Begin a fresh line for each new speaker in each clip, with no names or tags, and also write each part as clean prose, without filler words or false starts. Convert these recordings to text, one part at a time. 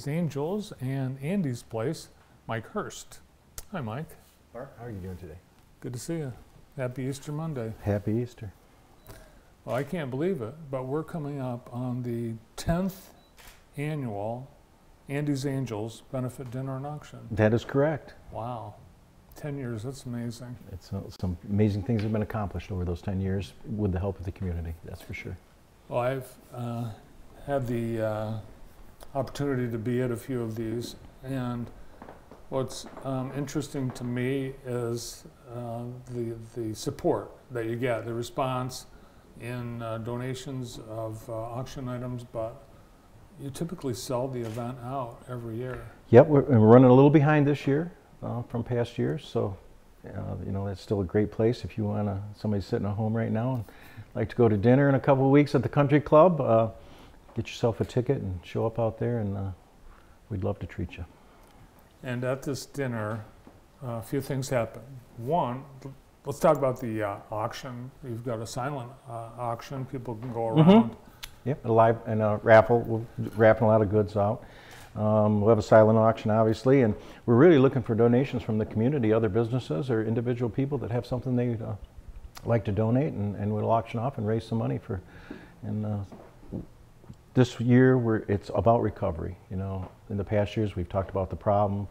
Andy's Angels and Andy's Place, Mike Hurst. Hi, Mike.
Mark, how are you doing today?
Good to see you. Happy Easter Monday.
Happy Easter.
Well, I can't believe it, but we're coming up on the 10th annual Andy's Angels Benefit Dinner and Auction.
That is correct.
Wow. 10 years, that's amazing.
It's some amazing things have been accomplished over those 10 years with the help of the community, that's for sure.
Well, I've had the opportunity to be at a few of these, and what's interesting to me is the support that you get, the response in donations of auction items, but you typically sell the event out every year.
Yep, we're running a little behind this year from past years, so you know, that's still a great place if you want to, somebody's sitting at home right now and like to go to dinner in a couple of weeks at the country club, get yourself a ticket and show up out there, and we'd love to treat you.
And at this dinner, a few things happen. One, let's talk about the auction. You've got a silent auction. People can go around.
Mm-hmm. Yep, a live and a raffle. We're raffling a lot of goods out. We'll have a silent auction, obviously, and we're really looking for donations from the community, other businesses or individual people that have something they'd like to donate, and we'll auction off and raise some money for. And this year, it's about recovery. You know, in the past years, we've talked about the problem.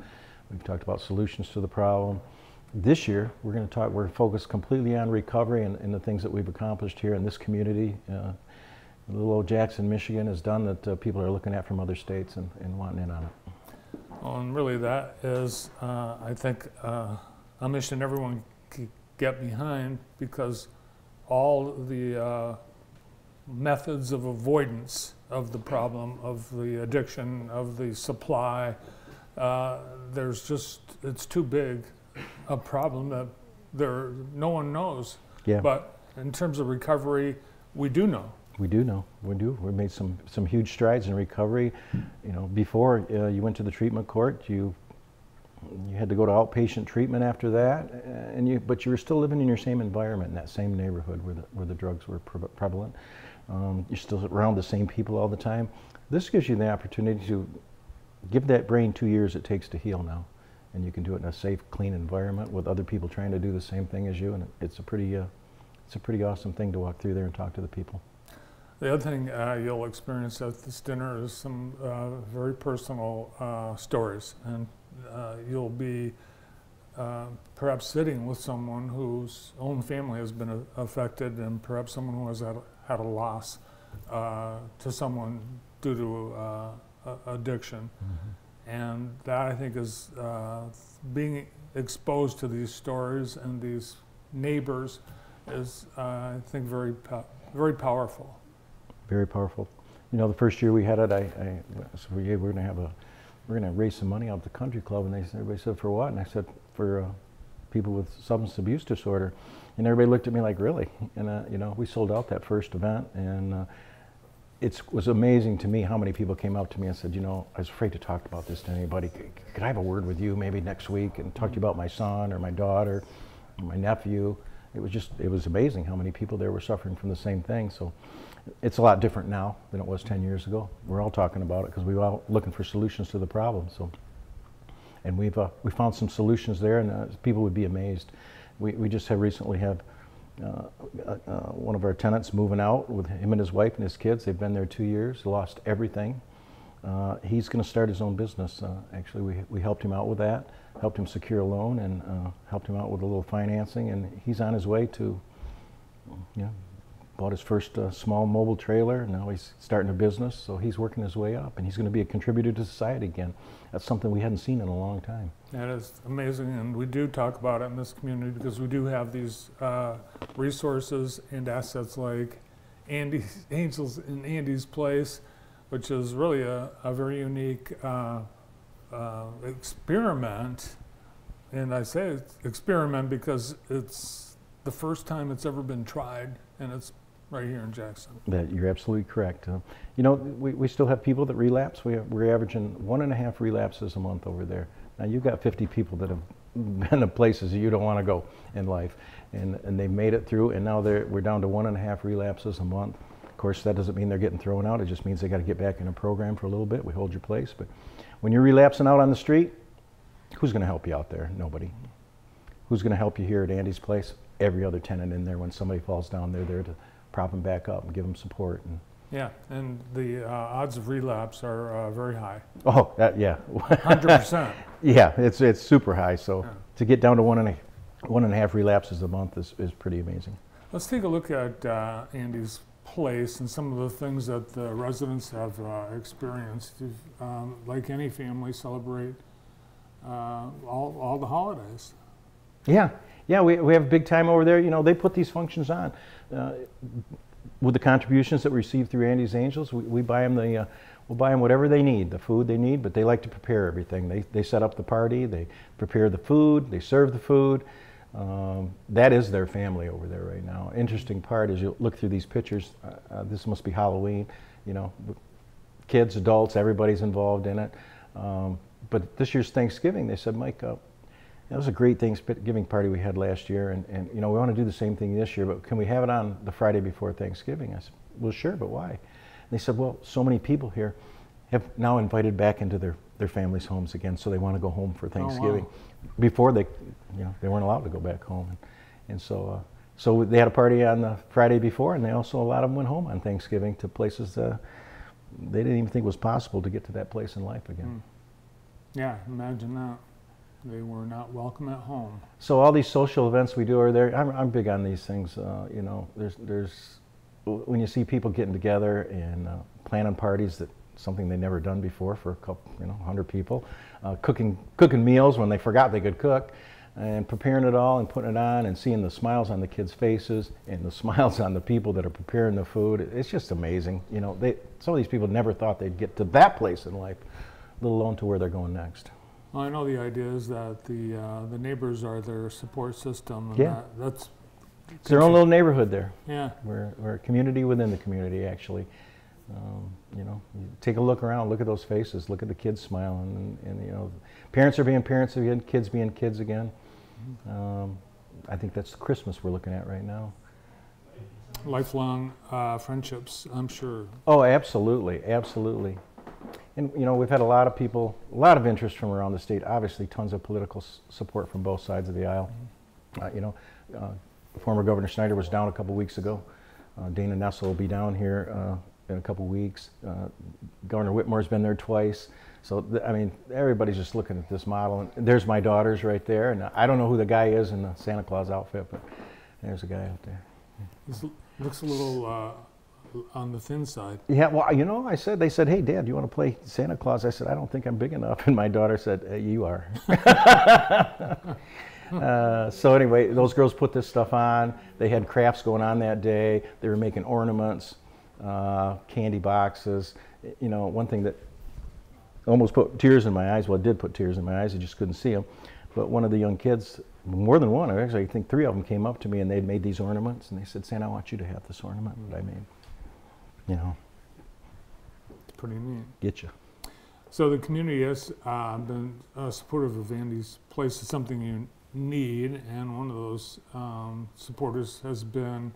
We've talked about solutions to the problem. This year, we're focused completely on recovery and the things that we've accomplished here in this community. Little old Jackson, Michigan has done that people are looking at from other states and wanting in on it.
Well, and really that is, I think, a mission everyone can get behind, because all the methods of avoidance of the problem, of the addiction, of the supply, it's too big a problem that no one knows.
Yeah.
But in terms of recovery, we do know.
We do know. We do. We've made some huge strides in recovery. You know, before you went to the treatment court, you had to go to outpatient treatment after that, but you were still living in your same environment, in that same neighborhood where the drugs were prevalent. You're still around the same people all the time. This gives you the opportunity to give that brain 2 years it takes to heal now, and you can do it in a safe, clean environment with other people trying to do the same thing as you, and it's a pretty awesome thing to walk through there and talk to the people.
The other thing you'll experience at this dinner is some very personal stories, and you'll be perhaps sitting with someone whose own family has been affected, and perhaps someone who has had a loss to someone due to addiction. Mm-hmm. And that, I think, is being exposed to these stories and these neighbors is, I think, very powerful.
Very powerful. You know, the first year we had it, I said, yeah, we're gonna raise some money out at the country club, and everybody said, for what? And I said, for people with substance abuse disorder, and everybody looked at me like, really? And you know, we sold out that first event, and it was amazing to me how many people came up to me and said, you know, I was afraid to talk about this to anybody. Could I have a word with you maybe next week and talk to you about my son or my daughter or my nephew? It was amazing how many people there were suffering from the same thing. So it's a lot different now than it was 10 years ago. We're all talking about it because we're all looking for solutions to the problem. So, and we found some solutions there, and people would be amazed. We just recently have one of our tenants moving out with him and his wife and his kids. They've been there 2 years, lost everything. He's going to start his own business. Actually, we helped him out with that, helped him secure a loan, and helped him out with a little financing, and he's on his way to, you know, bought his first small mobile trailer. Now he's starting a business, so he's working his way up, and he's going to be a contributor to society again. That's something we hadn't seen in a long time. That
is amazing, and we do talk about it in this community because we do have these resources and assets like Andy's Angels and Andy's Place, which is really a very unique experiment. And I say experiment because it's the first time it's ever been tried, and it's right here in Jackson.
You're absolutely correct. You know, we still have people that relapse. We're averaging 1.5 relapses a month over there. Now you've got 50 people that have been to places that you don't want to go in life, and they've made it through, and now we're down to 1.5 relapses a month. Of course, that doesn't mean they're getting thrown out. It just means they got to get back in a program for a little bit. We hold your place. But when you're relapsing out on the street, who's going to help you out there? Nobody. Who's going to help you here at Andy's place? Every other tenant in there. When somebody falls down, they're there to prop them back up and give them support. And
yeah, and the odds of relapse are very high.
oh, yeah.
100%.
Yeah, it's super high. So
Yeah.
to get down to one and a half relapses a month is pretty amazing.
Let's take a look at Andy's place and some of the things that the residents have experienced. Like any family, celebrate all the holidays.
Yeah, yeah, we have a big time over there. You know, they put these functions on. With the contributions that we receive through Andy's Angels, we buy them we'll buy them whatever they need, the food they need, but they like to prepare everything. They set up the party, they prepare the food, they serve the food. That is their family over there right now. Interesting part is you look through these pictures, this must be Halloween, you know, kids, adults, everybody's involved in it. But this year's Thanksgiving, they said, Mike, that was a great Thanksgiving party we had last year, and you know, we want to do the same thing this year, but can we have it on the Friday before Thanksgiving? I said, well, sure, but why? And they said, well, so many people here have now invited back into their families' homes again, so they want to go home for Thanksgiving.
Oh, wow.
Before they weren't allowed to go back home, and so they had a party on the Friday before, and they also, a lot of them went home on Thanksgiving to places they didn't even think was possible to get to that place in life again.
Yeah, imagine that. They were not welcome at home.
So all these social events we do are there. I'm big on these things. You know, there's when you see people getting together and planning parties, that something they've never done before for a couple, 100 people, cooking meals when they forgot they could cook, and preparing it all and putting it on, and seeing the smiles on the kids' faces and the smiles on the people that are preparing the food. It's just amazing. You know, some of these people never thought they'd get to that place in life, let alone to where they're going next.
Well, I know the idea is that the neighbors are their support system. And
Yeah.
that's
It's their own little neighborhood there.
Yeah.
We're a community within the community, actually. You know, you take a look around, look at those faces, look at the kids smiling, and you know, parents are being parents again, kids being kids again. I think that's Christmas we're looking at right now.
Lifelong friendships, I'm sure.
Oh, absolutely, absolutely. And you know, we've had a lot of people, a lot of interest from around the state. Obviously, tons of political support from both sides of the aisle. You know, former Governor Snyder was down a couple weeks ago. Dana Nessel will be down here in a couple weeks. Governor Whitmore's been there twice. So I mean, everybody's just looking at this model. And there's my daughters right there, and I don't know who the guy is in the Santa Claus outfit, but there's a guy out there.
This looks a little on the thin side.
Yeah, well, you know, they said, hey, Dad, do you want to play Santa Claus? I said, I don't think I'm big enough. And my daughter said, you are. So anyway, those girls put this stuff on. They had crafts going on that day. They were making ornaments, candy boxes. You know, one thing that almost put tears in my eyes, well, it did put tears in my eyes, I just couldn't see them. But one of the young kids, more than one, actually, I think 3 of them came up to me and they'd made these ornaments. And they said, Santa, I want you to have this ornament that I made. You know,
It's pretty neat.
get you.
So the community has been supportive of Andy's place. It's something you need, and one of those supporters has been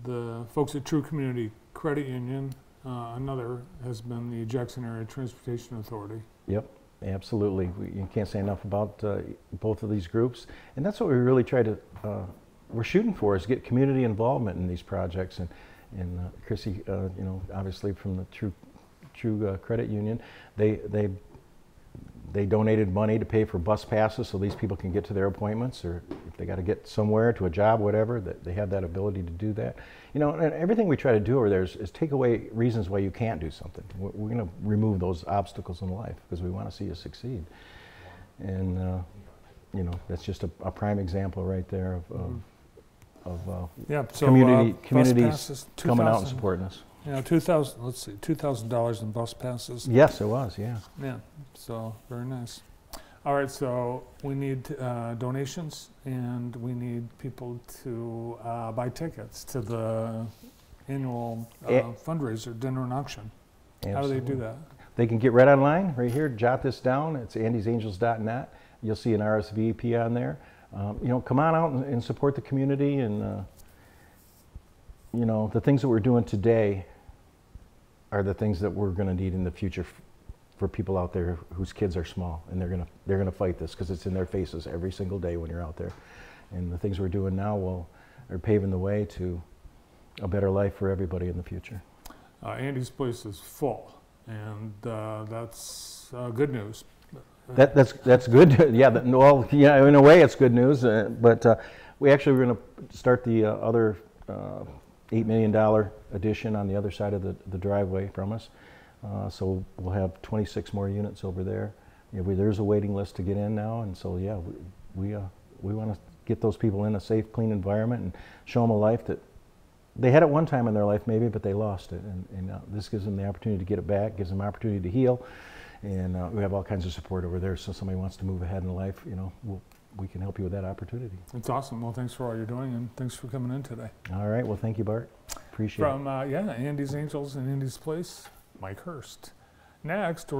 the folks at True Community Credit Union. Another has been the Jackson Area Transportation Authority.
Yep, absolutely. You can't say enough about both of these groups, and that's what we really try to. We're shooting for, is get community involvement in these projects. And Chrissy, you know, obviously from the True Credit Union, they donated money to pay for bus passes so these people can get to their appointments, or if they got to get somewhere to a job, whatever, that they have that ability to do that. You know, and everything we try to do over there is take away reasons why you can't do something. We're going to remove those obstacles in life because we want to see you succeed. And you know, that's just a prime example right there of
Yeah, so
communities coming out and supporting us.
You know, $2,000 in bus passes.
Yes, it was, yeah.
Yeah, so very nice. All right, so we need donations, and we need people to buy tickets to the annual fundraiser, dinner and auction. Absolutely. How do they do that?
They can get right online, right here, jot this down. It's andysangels.net. You'll see an RSVP on there. You know, come on out and support the community, and you know, the things that we're doing today are the things that we're going to need in the future for people out there whose kids are small, and they're gonna fight this because it's in their faces every single day when you're out there. And the things we're doing now are paving the way to a better life for everybody in the future.
Andy's place is full, and that's good news.
That's good. Yeah. Well, yeah. In a way, it's good news. But we actually were going to start the other $8 million addition on the other side of the driveway from us. So we'll have 26 more units over there. You know, there's a waiting list to get in now, and so yeah, we want to get those people in a safe, clean environment and show them a life that they had at one time in their life maybe, but they lost it, and this gives them the opportunity to get it back, gives them the opportunity to heal, and we have all kinds of support over there. So if somebody wants to move ahead in life, you know, we can help you with that opportunity.
It's awesome. Well, thanks for all you're doing, and thanks for coming in today.
All right. Well, thank you, Bart. Appreciate it.
From Andy's Angels and Andy's Place, Mike Hurst. Next,